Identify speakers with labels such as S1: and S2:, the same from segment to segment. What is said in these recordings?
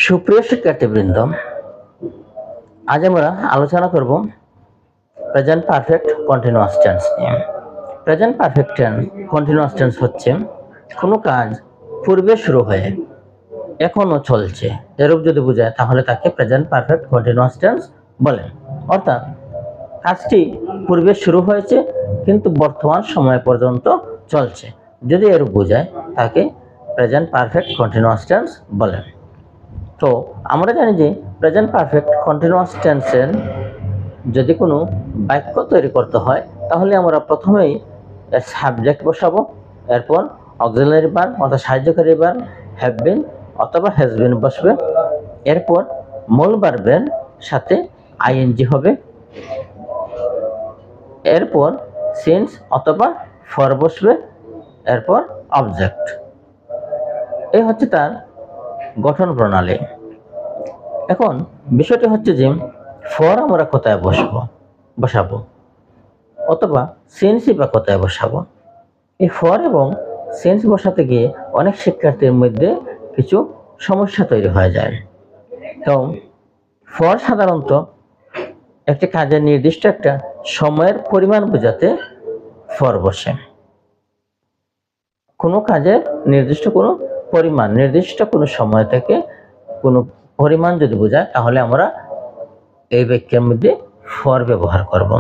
S1: সুপ্রিয় শিক্ষার্থীবৃন্দ, আজ আমরা আলোচনা করব প্রেজেন্ট পারফেক্ট কন্টিনিউয়াস টেন্স নিয়ে। প্রেজেন্ট পারফেক্ট কন্টিনিউয়াস টেন্স হচ্ছে কোনো কাজ পূর্বে শুরু হয়ে এখনো চলছে এরূপ যদি বোঝায় তাহলে তাকে প্রেজেন্ট পারফেক্ট কন্টিনিউয়াস টেন্স বলে। অর্থাৎ কাজটি পূর্বে শুরু হয়েছে কিন্তু বর্তমান সময় পর্যন্ত চলছে, যদি এরূপ বোঝায় তাকে প্রেজেন্ট পারফেক্ট কন্টিনিউয়াস টেন্স বলে। তো আমরা জানি যে প্রেজেন্ট পারফেক্ট কন্টিনিউয়াস টেন্সের যদি কোনো বাক্য তৈরি করতে হয় তাহলে আমরা প্রথমেই এর সাবজেক্ট বসাবো, এরপর অক্সিলারি ভার্ব অর্থাৎ সাহায্যকারী ভার্ব হ্যাভ বিন অথবা হ্যাজ বিন বসবে, এরপর মূল ভার্বের সাথে আইএনজি হবে, এরপর সিন্স অথবা ফর বসবে, এরপর অবজেক্ট। এই হচ্ছে তার গঠন প্রণালী। এখন বিষয়টি হচ্ছে যে ফর আমরা কোথায় বসাবো অথবা সিন্সই বা কোথায় বসাবো। এই ফর এবং সিন্স বসাতে গিয়ে অনেক শিক্ষার্থীর মধ্যে কিছু সমস্যা তৈরি হয়ে যায়। তো ফর সাধারণত একটি কাজের নির্দিষ্ট একটা সময়ের পরিমাণ বোঝাতে ফর বসে। কোনো কাজের নির্দিষ্ট কোনো পরিমাণ, নির্দিষ্ট কোনো সময় থেকে কোনো পরিমাণ যদি বোঝায় তাহলে আমরা এই বাক্যের মধ্যে ফর ব্যবহার করব।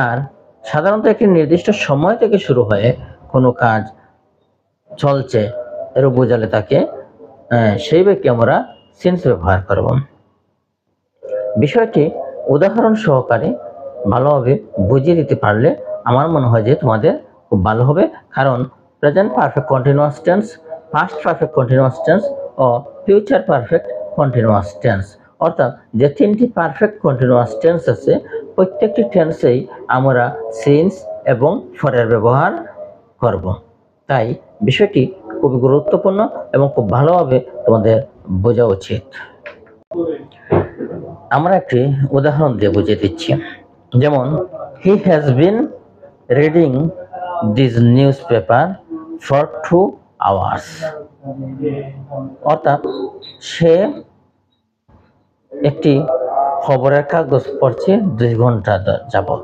S1: আর সাধারণত একটি নির্দিষ্ট সময় থেকে শুরু হয়ে কোনো কাজ চলছে এরূপ বোঝালে তাকে সেই বাক্যে আমরা সিন্স ব্যবহার করব। বিষয়টি উদাহরণ সহকারে ভালোভাবে বুঝিয়ে দিতে পারলে আমার মনে হয় যে তোমাদের খুব ভালো হবে। কারণ present perfect continuous tense, past perfect continuous tense ও ফিউচার পারফেক্ট কন্টিনিউয়াস টেন্স, অর্থাৎ যে তিনটি পারফেক্ট কন্টিনিউয়াস টেন্স আছে প্রত্যেকটি টেন্সেই আমরা সিন্স এবং ফরের ব্যবহার করব। তাই বিষয়টি খুবই গুরুত্বপূর্ণ এবং খুব ভালোভাবে তোমাদের বোঝা উচিত। আমরা একটি উদাহরণ দিয়ে বুঝিয়ে দিচ্ছি। যেমন he has been reading this news paper for 2 hours, অর্থাৎ সে একটি খবরের কাগজ পড়ছে 2 ঘন্টা যাবত,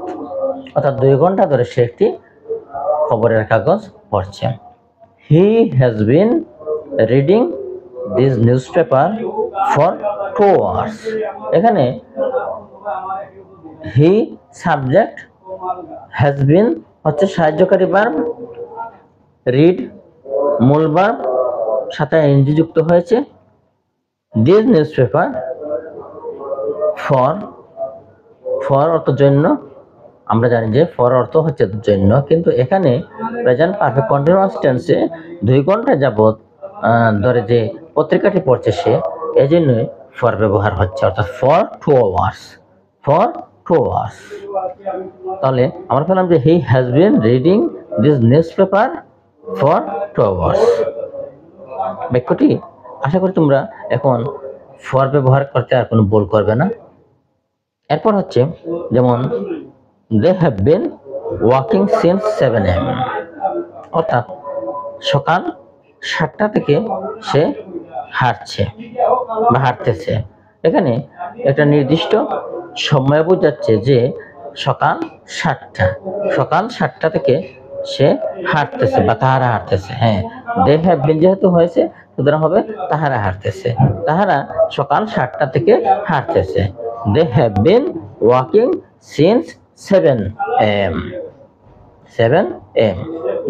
S1: অর্থাৎ 2 ঘন্টা ধরে সে একটি খবরের কাগজ পড়ছে। He has been reading this news paper for 2 hours। এখানে হি সাবজেক্ট, হ্যাজ বিন হচ্ছে সাহায্যকারী ভার্ব, রিড মূল ভার্ব, সাথে এনজি যুক্ত হয়েছে, দিস নিউজ পেপার ফর অর্থ জন্য। আমরা জানি যে ফর অর্থ হচ্ছে জন্য, কিন্তু এখানে প্রেজেন্ট পারফেক্ট কন্টিনিউয়াস টেন্সে 2 ঘন্টা যাবত ধরে যে পত্রিকাটি পড়ছে সে, এজন্যই ফর ব্যবহার হচ্ছে, অর্থাৎ ফর 2 hours। তাহলে আমরা পেলাম যে he has been reading this news paper for 2 hours। বাক্যটি আশা করি তোমরা এখন ফর ব্যবহার করতে আর কোনো ভুল করবে না। এরপর হচ্ছে যেমন they have been walking since 7 AM, অর্থাৎ সকাল 7টা থেকে সে হাঁটতেছে। এখানে একটা নির্দিষ্ট সময় বোঝাচ্ছে যে সকাল 7টা থেকে সে হাঁটতেছে বা তাহারা হাঁটতেছে। হ্যাঁ, দে হ্যাভ বিন যেহেতু হয়েছে সুতরাং হবে তাহারা হাঁটতেছে। তাহারা সকাল 7টা থেকে হাঁটতেছে। They have been walking since 7 AM।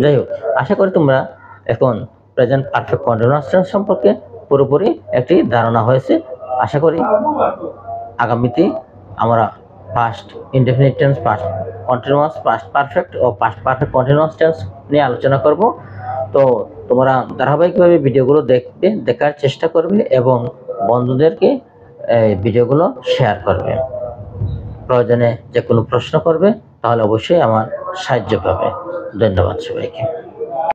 S1: যাই হোক, আশা করি তোমরা এখন প্রেজেন্ট পারফেক্ট কন্টিনিউয়াস টেন্স সম্পর্কে পুরোপুরি একটি ধারণা হয়েছে। আশা করি আগামীতে আমরা past indefinite tense, past continuous, past perfect ও পাস্ট পারফেক্ট কন্টিনিউয়াস টেন্স নিয়ে আলোচনা করব। তো তোমরা ধারাবাহিকভাবে ভিডিওগুলো দেখার চেষ্টা করবে এবং বন্ধুদেরকে ভিডিওগুলো শেয়ার করবে। প্রয়োজনে যে কোনো প্রশ্ন করবে তাহলে অবশ্যই আমার সাহায্য পাবে। ধন্যবাদ সবাইকে।